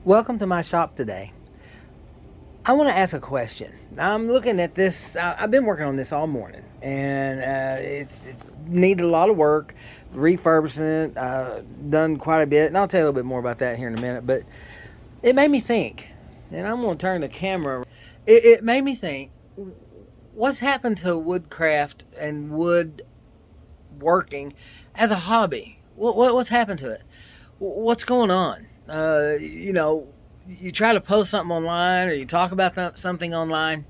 Welcome to my shop today. I want to ask a question. I'm looking at this. I've been working on this all morning, and it's needed a lot of work, refurbishing it. Done quite a bit, and I'll tell you a little bit more about that here in a minute. But it made me think, and I'm going to turn the camera. It made me think, what's happened to woodcraft and woodworking as a hobby? What's happened to it? What's going on? You try to post something online or you talk about something online,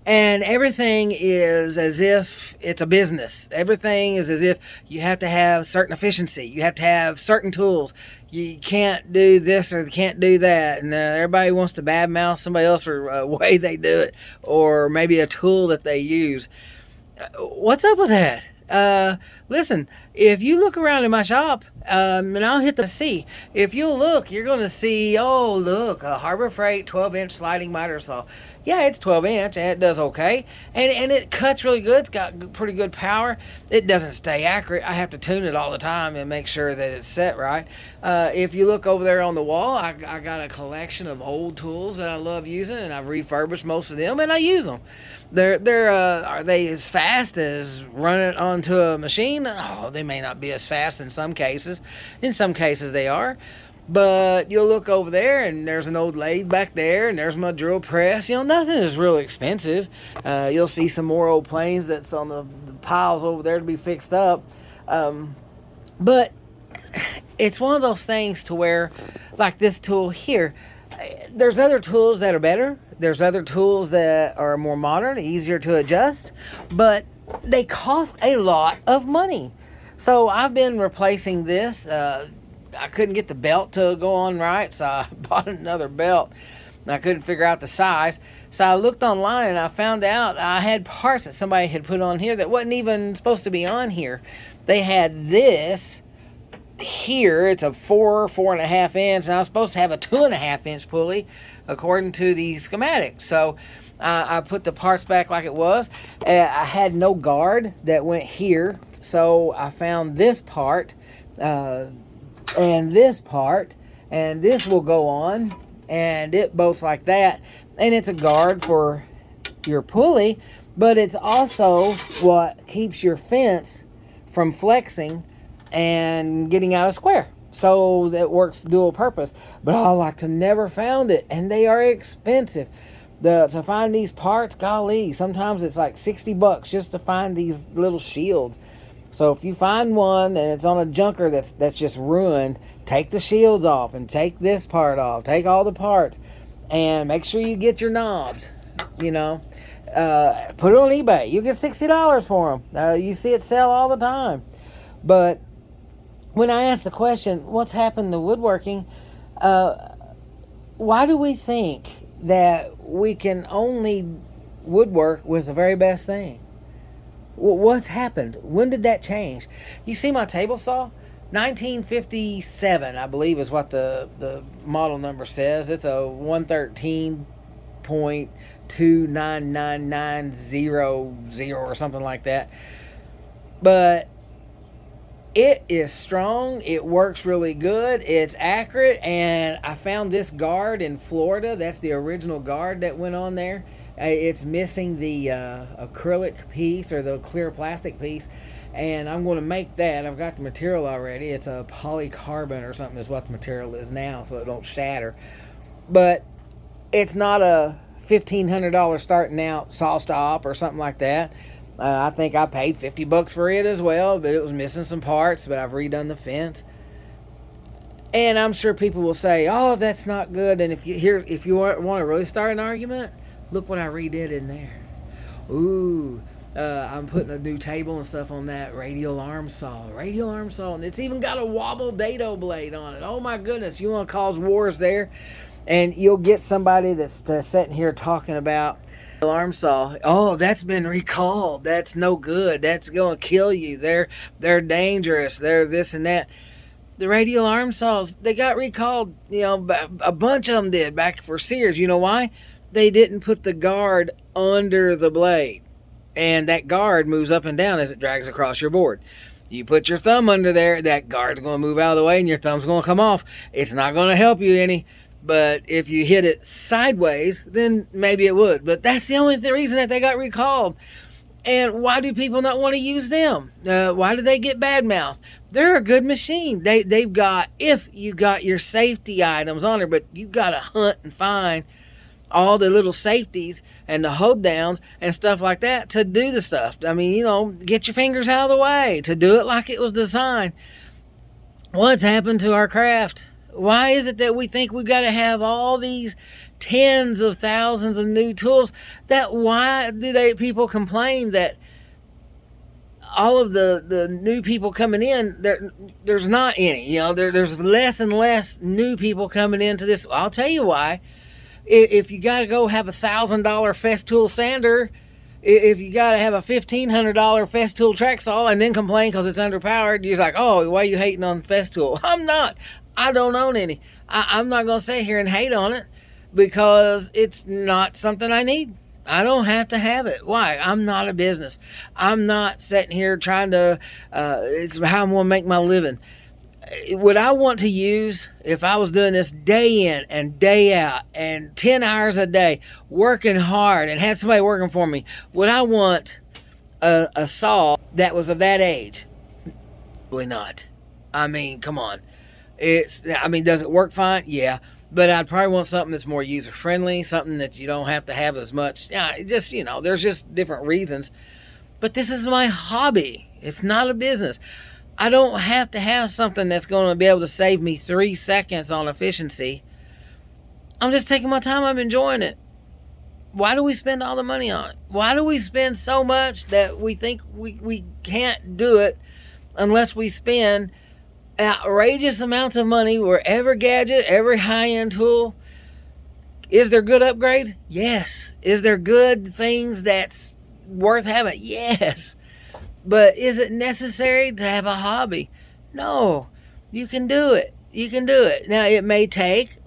and everything is as if it's a business. Everything is as if you have to have certain efficiency. You have to have certain tools. You can't do this or you can't do that. And everybody wants to badmouth somebody else for a way they do it, or maybe a tool that they use. What's up with that? Listen, if you look around in my shop, and I'll hit the C. If you look, you're going to see, oh, look, a Harbor Freight 12-inch sliding miter saw. Yeah, it's 12-inch, and it does okay. And it cuts really good. It's got pretty good power. It doesn't stay accurate. I have to tune it all the time and make sure that it's set right. If you look over there on the wall, I got a collection of old tools that I love using, and I've refurbished most of them, and I use them. Are they as fast as running onto a machine? Oh, they may not be as fast in some cases. In some cases they are. But you'll look over there and there's an old lathe back there and there's my drill press. Nothing is really expensive. You'll see some more old planes that's on the piles over there to be fixed up. But it's one of those things to where, like this tool here, there's other tools that are better. There's other tools that are more modern, easier to adjust, but they cost a lot of money. So I've been replacing this. I couldn't get the belt to go on right, so I bought another belt. I couldn't figure out the size. So I looked online and I found out I had parts that somebody had put on here that wasn't even supposed to be on here. They had this here. It's a 4.5 inch, and I was supposed to have a 2.5 inch pulley according to the schematic. So I put the parts back like it was. I had no guard that went here, so I found this part and this part, and this will go on, and it bolts like that, and it's a guard for your pulley, but it's also what keeps your fence from flexing and getting out of square. So that works dual purpose. But I like to never found it, and they are expensive. To find these parts, golly, sometimes it's like $60 just to find these little shields. So if you find one and it's on a junker that's just ruined, take the shields off and take this part off. Take all the parts and make sure you get your knobs. Put it on eBay. You get $60 for them. You see it sell all the time. But when I ask the question, what's happened to woodworking? Why do we think that we can only woodwork with the very best thing? What's happened? When did that change? You see my table saw? 1957, I believe, is what the model number says. It's a 113.29990 or something like that. But it is strong. It works really good. It's accurate. And I found this guard in Florida. That's the original guard that went on there. It's missing the acrylic piece or the clear plastic piece, and I'm going to make that. I've got the material already. It's a polycarbonate or something is what the material is now, so it don't shatter. But it's not a $1,500 starting out saw stop or something like that. I think I paid $50 for it as well, but it was missing some parts, but I've redone the fence. And I'm sure people will say, oh, that's not good. And if you want to really start an argument, look what I redid in there. Ooh, I'm putting a new table and stuff on that radial arm saw. And it's even got a wobble dado blade on it. Oh my goodness, you want to cause wars there? And you'll get somebody that's sitting here talking about arm saw. Oh, that's been recalled. That's no good. That's going to kill you. They're dangerous. They're this and that. The radial arm saws, they got recalled. A bunch of them did back for Sears. You know why? They didn't put the guard under the blade, and that guard moves up and down as it drags across your board. You put your thumb under there, that guard's going to move out of the way and your thumb's going to come off. It's not going to help you any. But if you hit it sideways, then maybe it would. But that's the only reason that they got recalled. And why do people not want to use them? Why do they get bad mouthed? They're a good machine. They've got, if you got your safety items on there, but you've got to hunt and find all the little safeties and the hold downs and stuff like that to do the stuff. I mean, you know, get your fingers out of the way to do it like it was designed. What's happened to our craft? Why is it that we think we've got to have all these tens of thousands of new tools? That why do people complain that all of the new people coming in, there's not any, you know, there's less and less new people coming into this. I'll tell you why. If you got to go have $1,000 Festool sander, if you got to have a $1,500 Festool track saw and then complain because it's underpowered, you're like, oh, why are you hating on Festool? I'm not. I don't own any. I'm not going to sit here and hate on it because it's not something I need. I don't have to have it. Why? I'm not a business. I'm not sitting here trying to, it's how I'm going to make my living. Would I want to use, if I was doing this day in and day out and 10 hours a day, working hard and had somebody working for me, would I want a saw that was of that age? Probably not. I mean, come on. Does it work fine? Yeah. But I'd probably want something that's more user-friendly, something that you don't have to have as much. Yeah, just, you know, there's just different reasons. But this is my hobby. It's not a business. I don't have to have something that's going to be able to save me 3 seconds on efficiency. I'm just taking my time. I'm enjoying it. Why do we spend all the money on it? Why do we spend so much that we think we can't do it unless we spend outrageous amounts of money where every gadget, every high-end tool? Is there good upgrades? Yes. Is there good things that's worth having? Yes. But is it necessary to have a hobby? No. You can do it. You can do it. Now, it may take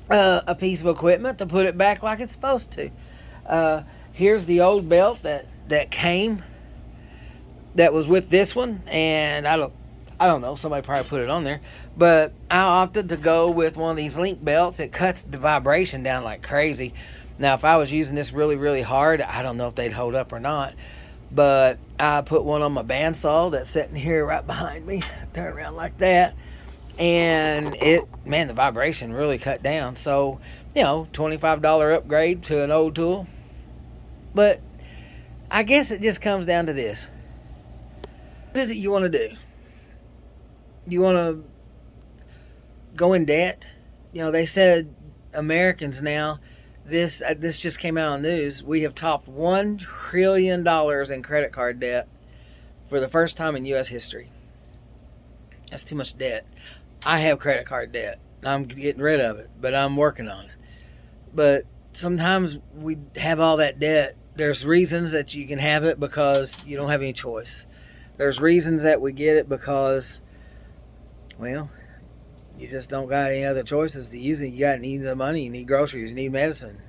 a piece of equipment to put it back like it's supposed to. Here's the old belt that came, that was with this one, and I don't know, somebody probably put it on there, but I opted to go with one of these link belts. It cuts the vibration down like crazy. Now, if I was using this really, really hard, I don't know if they'd hold up or not, but I put one on my bandsaw that's sitting here right behind me, turn around like that, and the vibration really cut down. So, you know, $25 upgrade to an old tool. But I guess it just comes down to this. What is it you want to do? You want to go in debt? You know, they said Americans now, this just came out on the news, we have topped $1 trillion in credit card debt for the first time in U.S. history. That's too much debt. I have credit card debt. I'm getting rid of it, but I'm working on it. But sometimes we have all that debt. There's reasons that you can have it because you don't have any choice. There's reasons that we get it because, well, you just don't got any other choices to use it. You need the money, you need groceries, you need medicine.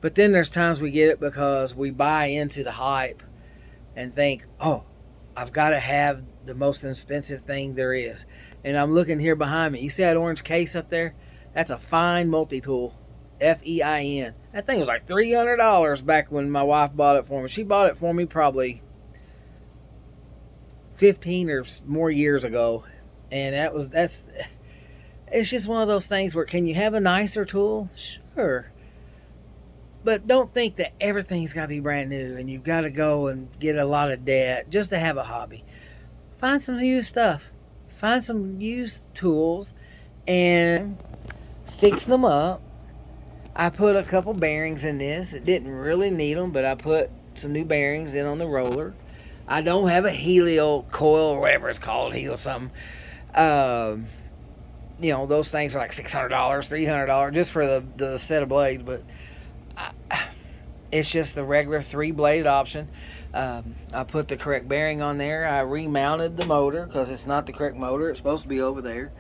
But then there's times we get it because we buy into the hype and think, oh, I've got to have the most expensive thing there is. And I'm looking here behind me. You see that orange case up there? That's a fine multi-tool. F-E-I-N. That thing was like $300 back when my wife bought it for me. She bought it for me probably 15 or more years ago. And it's just one of those things where, can you have a nicer tool? Sure. But don't think that everything's got to be brand new and you've got to go and get a lot of debt just to have a hobby. Find some used stuff. Find some used tools and fix them up. I put a couple bearings in this. It didn't really need them, but I put some new bearings in on the roller. I don't have a helio coil or whatever it's called, helio something. You know, those things are like $600, $300 just for the set of blades, but it's just the regular 3-blade option. I put the correct bearing on there. I remounted the motor because it's not the correct motor. It's supposed to be over there,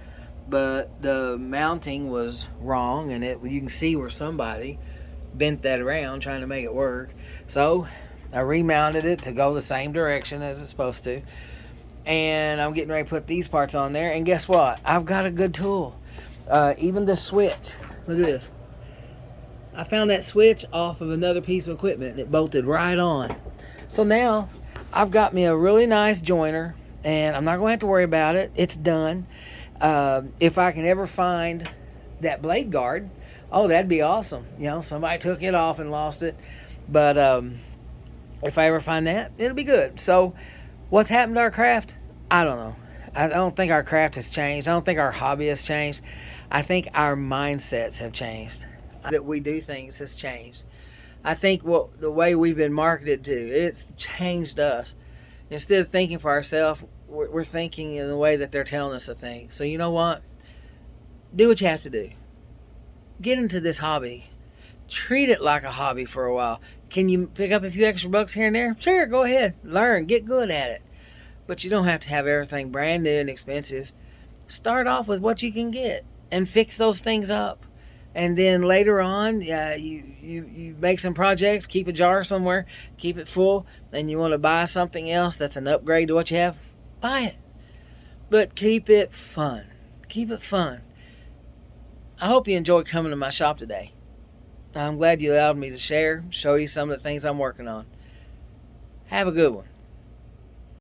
but the mounting was wrong, and you can see where somebody bent that around trying to make it work. So I remounted it to go the same direction as it's supposed to. And I'm getting ready to put these parts on there. And guess what? I've got a good tool. Even the switch. Look at this. I found that switch off of another piece of equipment and it bolted right on. So now I've got me a really nice joiner and I'm not going to have to worry about it. It's done. If I can ever find that blade guard, oh, that'd be awesome. You know, somebody took it off and lost it. But if I ever find that, it'll be good. So what's happened to our craft? I don't know. I don't think our craft has changed. I don't think our hobby has changed. I think our mindsets have changed. That we do things has changed. I think the way we've been marketed to, it's changed us. Instead of thinking for ourselves, we're thinking in the way that they're telling us to think. So you know what? Do what you have to do. Get into this hobby. Treat it like a hobby for a while. Can you pick up a few extra bucks here and there? Sure, go ahead. Learn. Get good at it. But you don't have to have everything brand new and expensive. Start off with what you can get and fix those things up. And then later on, you make some projects, keep a jar somewhere, keep it full, and you want to buy something else that's an upgrade to what you have, buy it. But keep it fun. Keep it fun. I hope you enjoyed coming to my shop today. I'm glad you allowed me to share, show you some of the things I'm working on. Have a good one.